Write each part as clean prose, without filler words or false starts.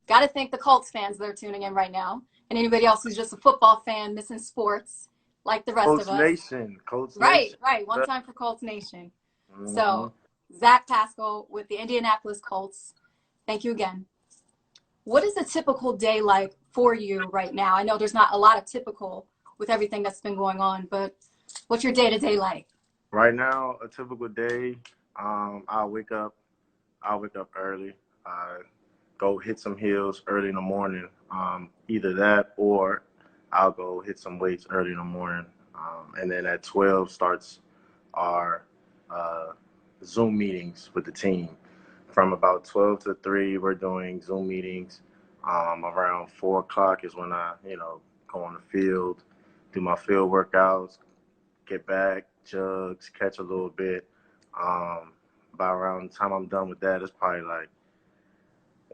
got to thank the Colts fans that are tuning in right now, and anybody else who's just a football fan missing sports like the rest of Colts us. Nation, Colts Right, Nation. right. One time for Colts Nation. Mm-hmm. So, Zach Pascal with the Indianapolis Colts, thank you again. What is a typical day like for you right now? I know there's not a lot of typical with everything that's been going on, but what's your day-to-day like? Right now, a typical day, I'll wake up. I'll wake up early. Go hit some hills early in the morning. Either that or I'll go hit some weights early in the morning. And then at 12 starts our uh, Zoom meetings with the team. From about 12 to 3, we're doing Zoom meetings. Around 4 o'clock is when I, go on the field, do my field workouts, get back, jugs, catch a little bit. By around the time I'm done with that, it's probably like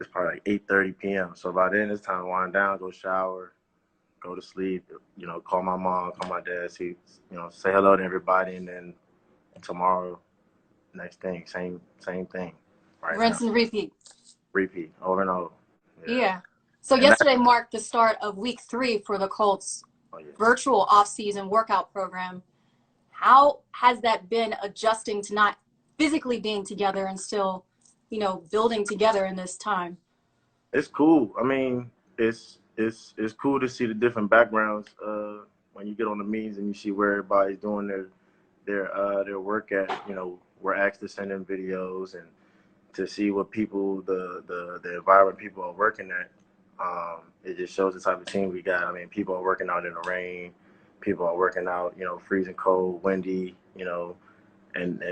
8:30 p.m. So by then it's time to wind down, go shower, go to sleep. Call my mom, call my dad, see, say hello to everybody, and then tomorrow, next thing, same thing. Right now, Rinse and repeat. repeat over and over. Yeah. So And that, yesterday marked the start of week 3 for the Colts oh yeah. virtual offseason workout program. How has that been adjusting to not physically being together and still, building together in this time? It's cool. I mean, it's cool to see the different backgrounds when you get on the meetings and you see where everybody's doing their work at. We're asked to send in videos and to see what people the environment people are working at. It just shows the type of team we got. I mean, people are working out in the rain. People are working out, freezing cold, windy, and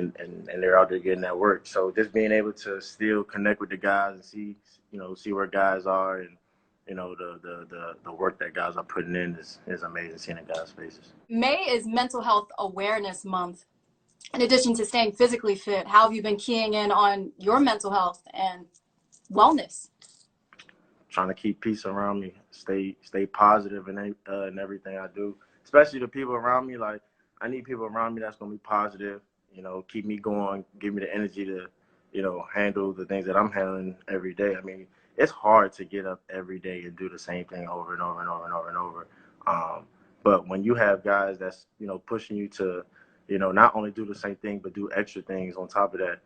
they're out there getting that work. So just being able to still connect with the guys and see where guys are and the work that guys are putting in is amazing seeing the guys' faces. May is Mental Health Awareness Month. In addition to staying physically fit, how have you been keying in on your mental health and wellness? Trying to keep peace around me, stay positive in everything I do, especially the people around me. Like, I need people around me that's gonna be positive, keep me going, give me the energy to, handle the things that I'm handling every day. I mean, it's hard to get up every day and do the same thing over and over and over and over and over. But when you have guys that's, pushing you to, not only do the same thing but do extra things on top of that,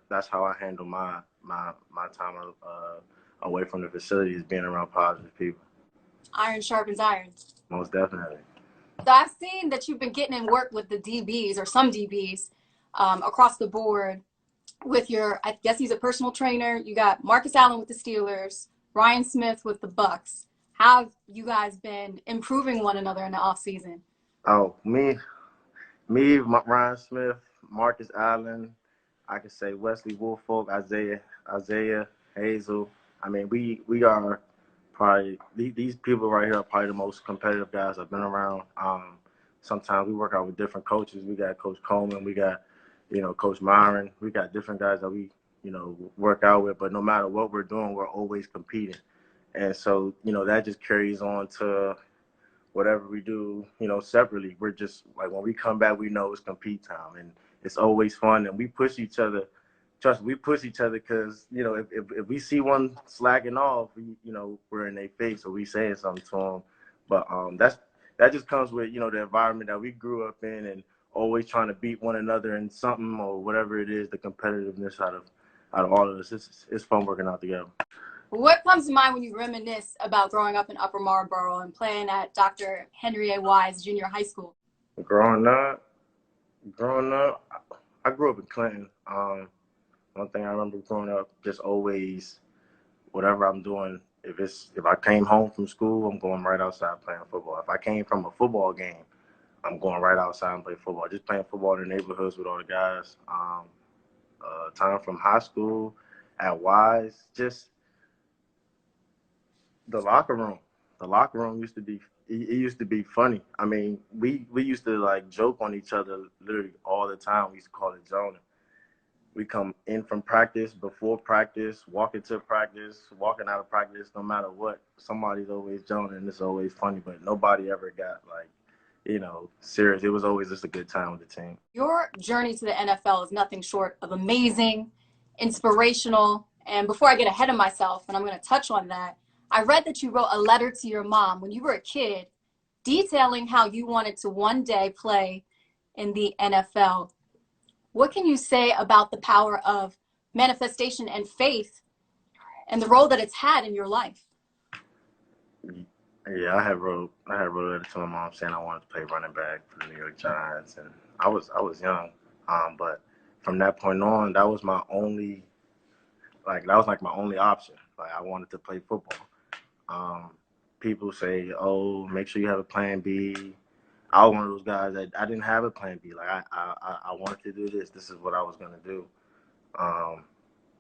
that's how I handle my time away from the facilities, being around positive people. Iron sharpens iron. Most definitely. So I've seen that you've been getting in work with the DBs or some DBs across the board with I guess he's a personal trainer. You got Marcus Allen with the Steelers, Ryan Smith with the Bucks. How have you guys been improving one another in the off season? Oh, Ryan Smith, Marcus Allen, I could say Wesley Woolfolk, Isaiah Hazel. I mean, we are probably these people right here are probably the most competitive guys I've been around. Sometimes we work out with different coaches. We got Coach Coleman, we got Coach Myron. We got different guys that we work out with. But no matter what we're doing, we're always competing, and so that just carries on to whatever we do, separately. We're just like, when we come back, we know it's compete time, and it's always fun, and we push each other. Trust me, we push each other because, if we see one slacking off, we're in their face or we saying something to them. But that just comes with, the environment that we grew up in and always trying to beat one another in something or whatever it is, the competitiveness out of all of this. It's fun working out together. What comes to mind when you reminisce about growing up in Upper Marlboro and playing at Dr. Henry A. Wise Junior High School? Growing up, I grew up in Clinton. One thing I remember growing up, just always, whatever I'm doing, if I came home from school, I'm going right outside playing football. If I came from a football game, I'm going right outside and play football. Just playing football in the neighborhoods with all the guys. Time from high school at Wise, just the locker room. The locker room used to be funny. I mean, we used to like joke on each other literally all the time. We used to call it zoning. We come in from practice, before practice, walk into practice, walking out of practice, no matter what, somebody's always joning, and it's always funny, but nobody ever got serious. It was always just a good time with the team. Your journey to the NFL is nothing short of amazing, inspirational, And before I get ahead of myself, and I'm going to touch on that, I read that you wrote a letter to your mom when you were a kid detailing how you wanted to one day play in the NFL. What can you say about the power of manifestation and faith and the role that it's had in your life? Yeah, I had wrote a letter to my mom saying I wanted to play running back for the New York Giants, and I was young, but from that point on, that was like my only option. Like I wanted to play football. Um, People say, "Oh, make sure you have a plan B." I was one of those guys that I didn't have a plan B. Like I wanted to do this. This is what I was gonna do. Um,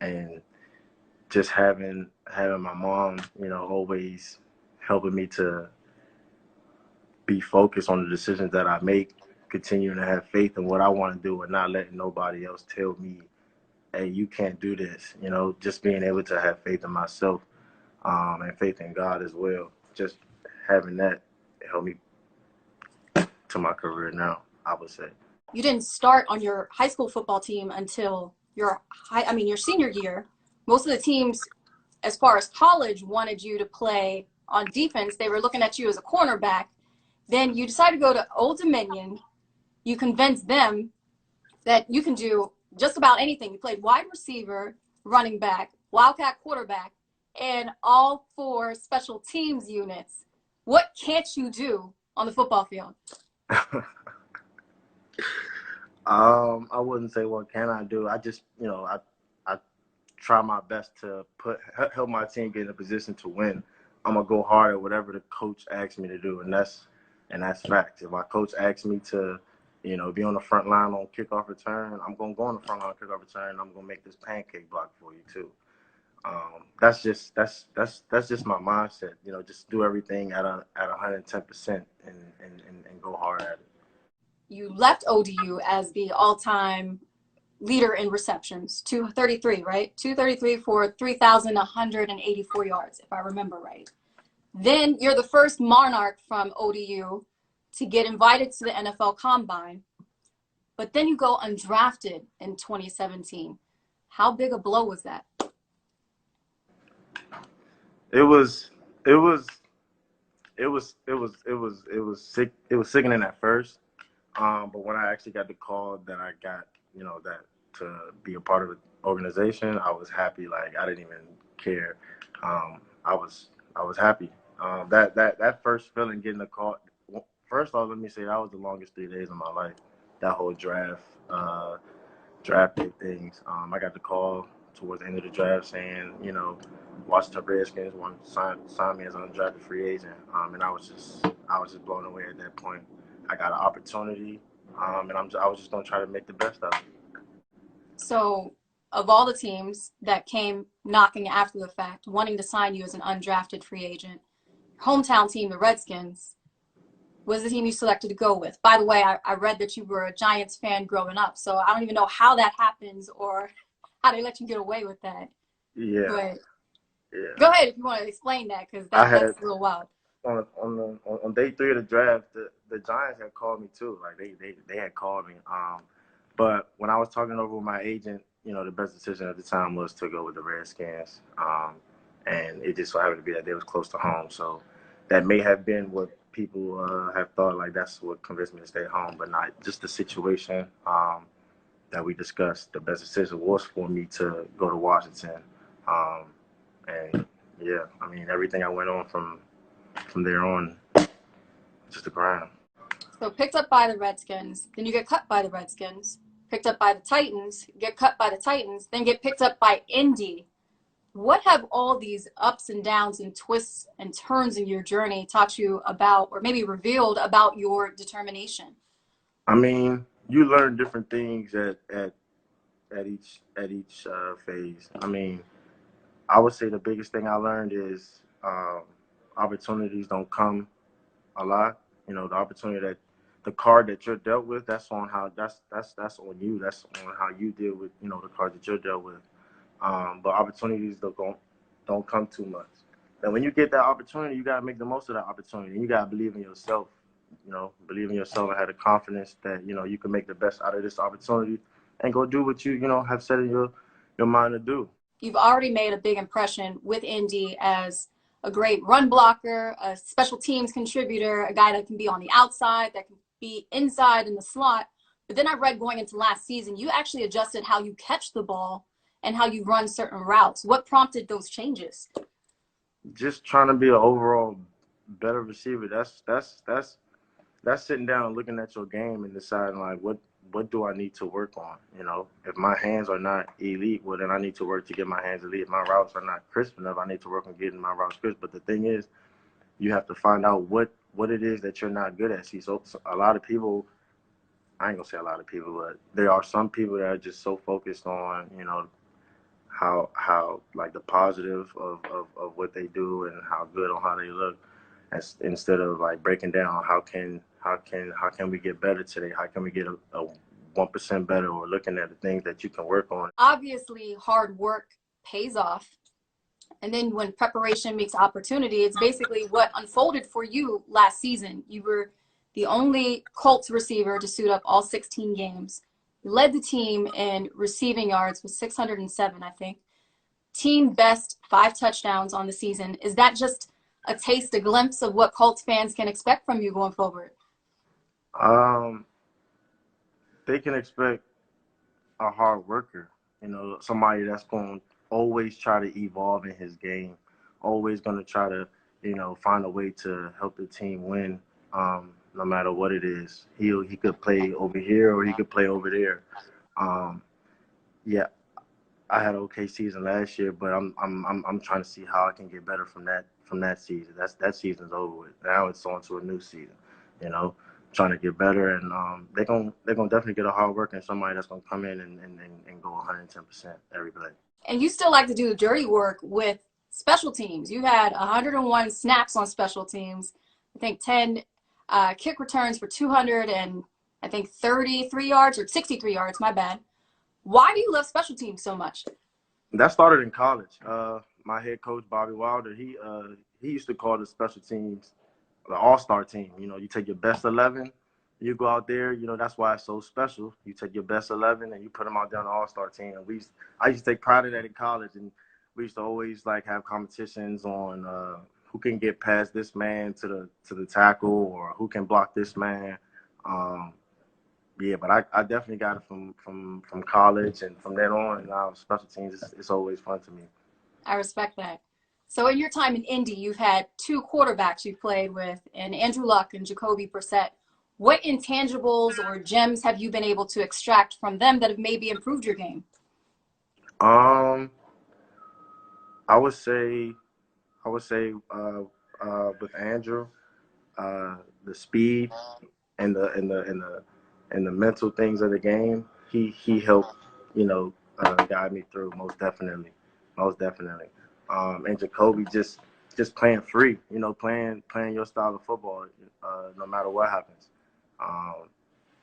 and just having my mom, always helping me to be focused on the decisions that I make, continuing to have faith in what I want to do, and not letting nobody else tell me, "Hey, you can't do this." Just being able to have faith in myself, and faith in God as well. Just having that helped me to my career now, I would say. You didn't start on your high school football team until your senior year. Most of the teams, as far as college, wanted you to play on defense. They were looking at you as a cornerback. Then you decided to go to Old Dominion. You convinced them that you can do just about anything. You played wide receiver, running back, wildcat quarterback, and all four special teams units. What can't you do on the football field? I wouldn't say what can I do. I just, I try my best to help my team get in a position to win. I'm gonna go hard at whatever the coach asks me to do, and that's fact. If my coach asks me to, be on the front line on kickoff return, I'm gonna go on the front line on kickoff return. And I'm gonna make this pancake block for you too. That's just my mindset. Just do everything at 110% and go hard at it. You left ODU as the all-time leader in receptions, 233, right? 233 for 3,184 yards, if I remember right. Then you're the first Monarch from ODU to get invited to the NFL Combine, but then you go undrafted in 2017. How big a blow was that? It was it was it was sick. It was sickening at first. But when I actually got the call that I got, that to be a part of the organization, I was happy. Like I didn't even care. I was happy. That first feeling getting the call. First off, let me say that was the longest 3 days of my life. That whole draft day things. I got the call towards the end of the draft saying, Washington Redskins want to sign me as an undrafted free agent. And I was just blown away at that point. I got an opportunity, and I was just gonna try to make the best of it. So, of all the teams that came knocking after the fact, wanting to sign you as an undrafted free agent, hometown team, the Redskins, was the team you selected to go with. By the way, I read that you were a Giants fan growing up, so I don't even know how that happens or how they let you get away with that. Yeah, But yeah. go ahead if you want to explain that, because I that's had a little wild. on day three of the draft, the Giants had called me too. Like they had called me. But when I was talking over with my agent, the best decision at the time was to go with the Redskins. And it just so happened to be that they was close to home. So that may have been what people have thought, like that's what convinced me to stay home, but not just the situation that we discussed. The best decision was for me to go to Washington. Um, and yeah, I mean everything I went on from there on, just the grind. So picked up by the Redskins, then you get cut by the Redskins, picked up by the Titans, get cut by the Titans, then get picked up by Indy. What have all these ups and downs and twists and turns in your journey taught you about, or maybe revealed about your determination? I mean, you learn different things at each phase. I mean, I would say the biggest thing I learned is opportunities don't come a lot. The opportunity that the card that you're dealt with, that's on how that's on you. That's on how you deal with the card that you're dealt with. But opportunities don't come too much. And when you get that opportunity, you gotta make the most of that opportunity. You gotta believe in yourself. Believe in yourself and have the confidence that you can make the best out of this opportunity and go do what you have set in your mind to do. you've already made a big impression with Indy as a great run blocker, a special teams contributor, a guy that can be on the outside, that can be inside in the slot. But then I read going into last season, you actually adjusted how you catch the ball and how you run certain routes. What prompted those changes? Just trying to be an overall better receiver. That's sitting down and looking at your game and deciding like what do I need to work on? You know, if my hands are not elite, well then I need to work to get my hands elite. If my routes are not crisp enough, I need to work on getting my routes crisp. But the thing is, you have to find out what it is that you're not good at. See, so a lot of people, I ain't gonna say a lot of people, but there are some people that are just so focused on, you know, how like the positive of what they do and how good on how they look, as, instead of like breaking down how can we get better today? How can we get a 1% better, or looking at the things that you can work on. Obviously, hard work pays off. And then when preparation meets opportunity, it's basically what unfolded for you last season. You were the only Colts receiver to suit up all 16 games. You led the team in receiving yards with 607, I think. Team best 5 touchdowns on the season. Is that just a taste, a glimpse of what Colts fans can expect from you going forward? Um, they can expect a hard worker, you know, somebody that's going to always try to evolve in his game, always going to try to, you know, find a way to help the team win, no matter what it is. He could play over here or he could play over there. Um, yeah, I had an okay season last year, but I'm trying to see how I can get better from that season. That season's over with. Now it's on to a new season. You know, trying to get better, and they're gonna definitely get a hard worker and somebody that's gonna come in and go 110% every play. And you still like to do the dirty work with special teams. You had 101 snaps on special teams. I think 10 kick returns for 200 and I think 33 yards or 63 yards. My bad. Why do you love special teams so much? That started in college. My head coach Bobby Wilder, he used to call the special teams the all-star team. You know, you take your best 11, you go out there. You know, that's why it's so special. You take your best 11 and you put them out there on the all-star team. And I used to take pride in that in college, and we used to always like have competitions on who can get past this man to the tackle, or who can block this man. Um, yeah, but I definitely got it from college, and from then on, now special teams, it's always fun to me. I respect that. So in your time in Indy, you've had 2 quarterbacks you've played with, and Andrew Luck and Jacoby Brissett. What intangibles or gems have you been able to extract from them that have maybe improved your game? Um, I would say with Andrew, the speed and the mental things of the game, he helped, you know, guide me through most definitely. And Jacoby just playing free, you know, playing your style of football, no matter what happens. Um,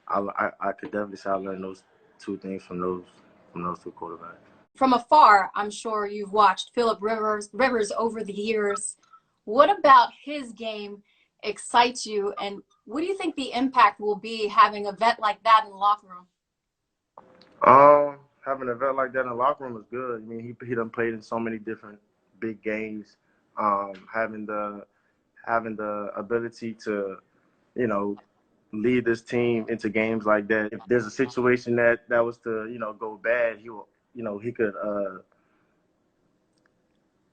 I could definitely say I learned those 2 things from those 2 quarterbacks. From afar, I'm sure you've watched Philip Rivers over the years. What about his game excites you, and what do you think the impact will be having a vet like that in the locker room? Having a vet like that in the locker room is good. I mean, he done played in so many different big games. Having the ability to, you know, lead this team into games like that. If there's a situation that was to, you know, go bad, he will, you know, he could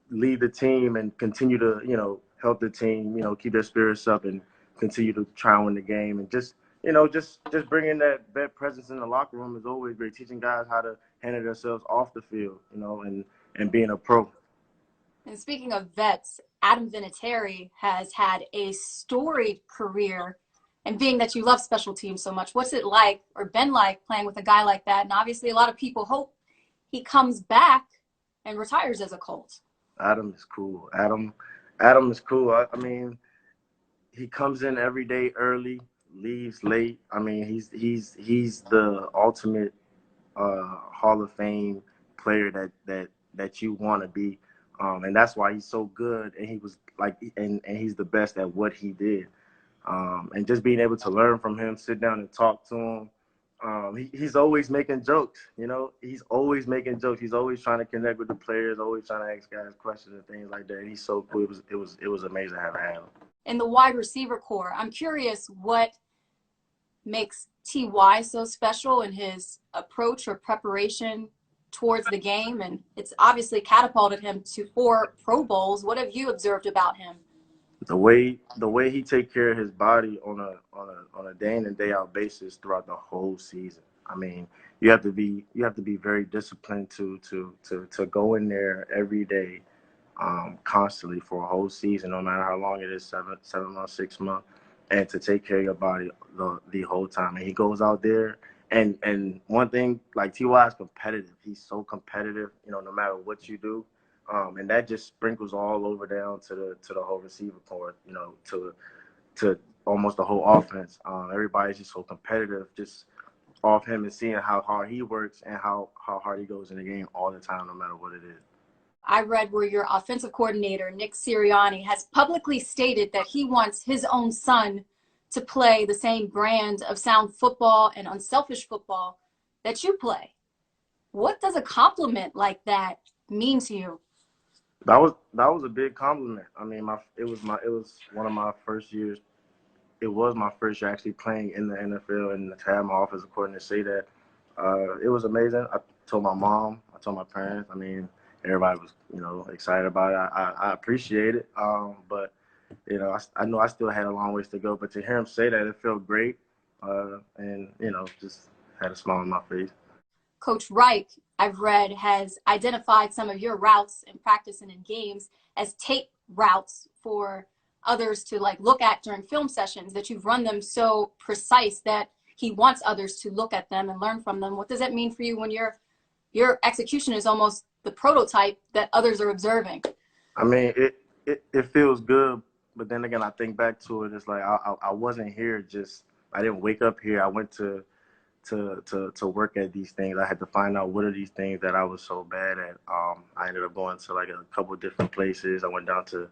lead the team and continue to, you know, help the team, you know, keep their spirits up and continue to try and win the game. And just, you know, just bringing that vet presence in the locker room is always great. Teaching guys how to handle themselves off the field, you know, and being a pro. And speaking of vets, Adam Vinatieri has had a storied career. And being that you love special teams so much, what's it like or been like playing with a guy like that? And obviously a lot of people hope he comes back and retires as a Colt. Adam is cool. Adam is cool. I mean, he comes in every day early, leaves late. I mean, he's the ultimate Hall of Fame player that you want to be, and that's why he's so good. And he was like, and he's the best at what he did. And just being able to learn from him, sit down and talk to him, He's always making jokes. You know, he's always making jokes. He's always trying to connect with the players, always trying to ask guys questions and things like that. And he's so cool. It was amazing having him. In the wide receiver core, I'm curious what makes Ty so special in his approach or preparation towards the game, and it's obviously catapulted him to 4 Pro Bowls. What have you observed about him? The way he take care of his body on a day in and day out basis throughout the whole season. I mean, you have to be very disciplined to go in there every day, constantly for a whole season, no matter how long it is, 7 months, 6 months, and to take care of your body the whole time. And he goes out there, and one thing, like, Ty is competitive. He's so competitive, no matter what you do. And that just sprinkles all over down to the whole receiver core, to almost the whole offense. Everybody's just so competitive, just off him, and seeing how hard he works and how hard he goes in the game all the time, no matter what it is. I read where your offensive coordinator, Nick Sirianni, has publicly stated that he wants his own son to play the same brand of sound football and unselfish football that you play. What does a compliment like that mean to you? That was a big compliment. I mean, it was one of my first years. It was my first year actually playing in the NFL, and to have my offensive coordinator say that, it was amazing. I told my mom, I told my parents. I mean, everybody was, excited about it. I appreciate it. But I know I still had a long ways to go. But to hear him say that, it felt great, and just had a smile on my face. Coach Reich, I've read, has identified some of your routes in practice and in games as tape routes for others to look at during film sessions, that you've run them so precise that he wants others to look at them and learn from them. What does that mean for you when your execution is almost the prototype that others are observing? I mean, it feels good, but then again, I think back to it. It's like I wasn't here. I didn't wake up here. I went to work at these things. I had to find out what are these things that I was so bad at. I ended up going to a couple of different places. I went down to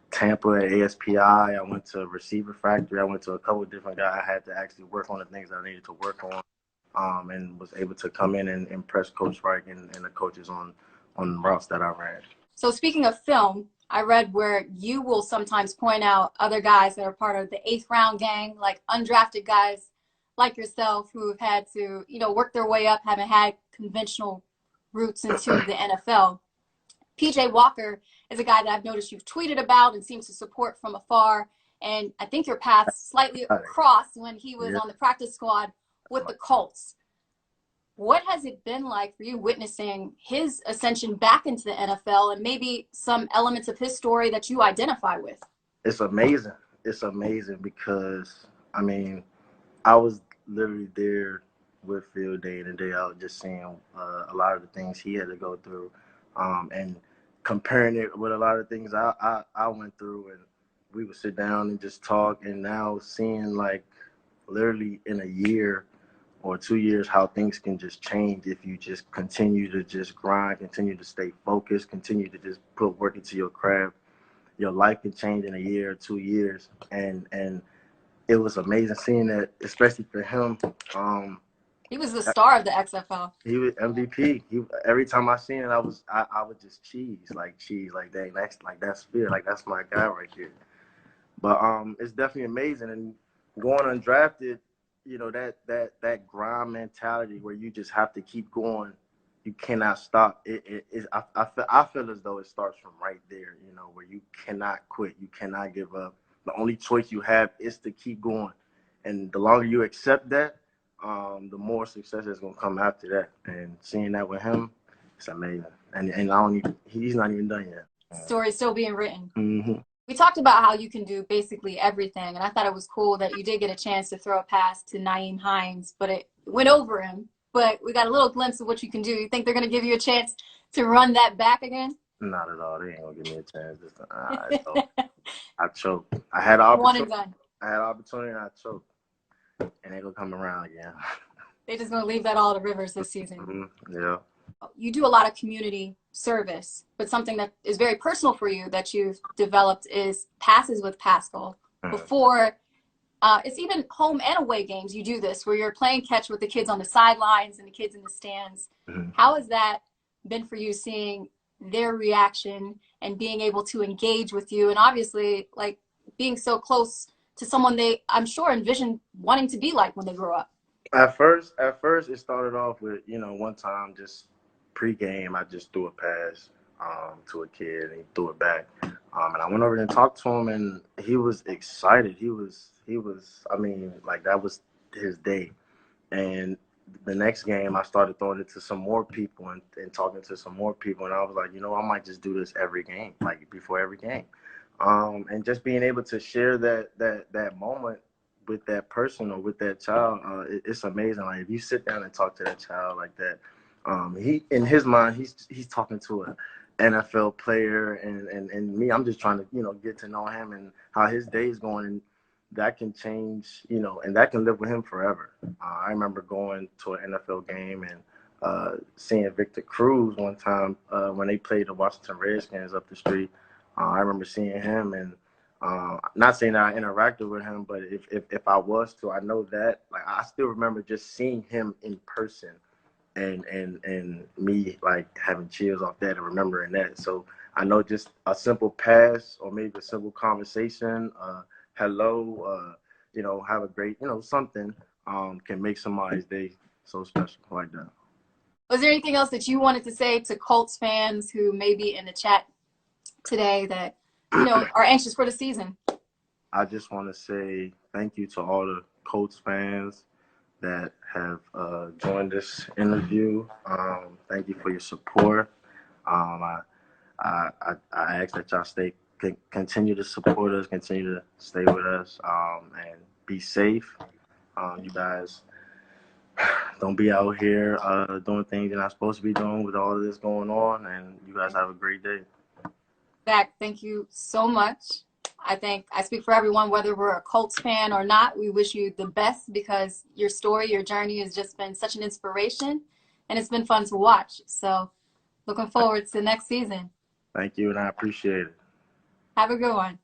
Tampa at ASPI. I went to Receiver Factory. I went to a couple of different guys. I had to actually work on the things that I needed to work on, and was able to come in and impress Coach Reich and the coaches on routes that I ran. So speaking of film, I read where you will sometimes point out other guys that are part of the 8th round gang, like undrafted guys like yourself who have had to, work their way up, haven't had conventional routes into the NFL. PJ Walker is a guy that I've noticed you've tweeted about and seems to support from afar. And I think your paths slightly crossed when he was on the practice squad with the Colts. What has it been like for you witnessing his ascension back into the NFL and maybe some elements of his story that you identify with? It's amazing. It's amazing because, I mean, I was literally there with Phil day in and day out, just seeing a lot of the things he had to go through, and comparing it with a lot of things I went through, and we would sit down and just talk. And now seeing literally in a year or 2 years how things can just change if you just continue to just grind, continue to stay focused, continue to just put work into your craft. Your life can change in a year or 2 years, and it was amazing seeing that, especially for him. He was the star of the XFL. He was MVP. Every time I seen it, I would just cheese, dang, that's Phil, that's my guy right here. But it's definitely amazing, and going undrafted, that grind mentality where you just have to keep going, you cannot stop. I feel as though it starts from right there, where you cannot quit, you cannot give up. The only choice you have is to keep going, and the longer you accept that, the more success is gonna come after that. And seeing that with him, it's amazing. And he's not even done yet. Story's still being written. Mm-hmm. We talked about how you can do basically everything, and I thought it was cool that you did get a chance to throw a pass to Nyheim Hines, but it went over him. But we got a little glimpse of what you can do. You think they're going to give you a chance to run that back again? Not at all. They ain't going to give me a chance this time. I choked. I had an opportunity. I had an opportunity, and I choked. And they're going to come around again. They're just going to leave that all to Rivers this season. Mm-hmm. Yeah. You do a lot of community service, but something that is very personal for you that you've developed is passes with Pascal. Before It's even home and away games. You do this where you're playing catch with the kids on the sidelines and the kids in the stands. Mm-hmm. How has that been for you, seeing their reaction and being able to engage with you, and obviously like being so close to someone they, I'm sure, envision wanting to be like when they grow up? At first, it started off with, one time just pregame, I just threw a pass to a kid and he threw it back, and I went over there and talked to him, and he was excited. He was. I mean, like that was his day. And the next game, I started throwing it to some more people and talking to some more people. And I was like, I might just do this every game, like before every game. And just being able to share that moment with that person or with that child, it's amazing. Like if you sit down and talk to that child like that, he in his mind he's talking to a NFL player, and me, I'm just trying to get to know him and how his day is going, and that can change, and that can live with him forever. I remember going to an NFL game and seeing Victor Cruz one time when they played the Washington Redskins up the street. I remember seeing him, and not saying that I interacted with him, but if I was to, I know that, like, I still remember just seeing him in person, and me like having chills off that and remembering that. So I know just a simple pass or maybe a simple conversation, hello, have a great, something can make somebody's day so special like that. Was there anything else that you wanted to say to Colts fans who may be in the chat today that are anxious for the season? I just want to say thank you to all the Colts fans that have joined this interview. Thank you for your support. I ask that y'all continue to support us, continue to stay with us, and be safe. You guys don't be out here doing things you're not supposed to be doing with all of this going on, and you guys have a great day. Zach, thank you so much. I think I speak for everyone, whether we're a Colts fan or not. We wish you the best because your story, your journey has just been such an inspiration, and it's been fun to watch. So looking forward to next season. Thank you, and I appreciate it. Have a good one.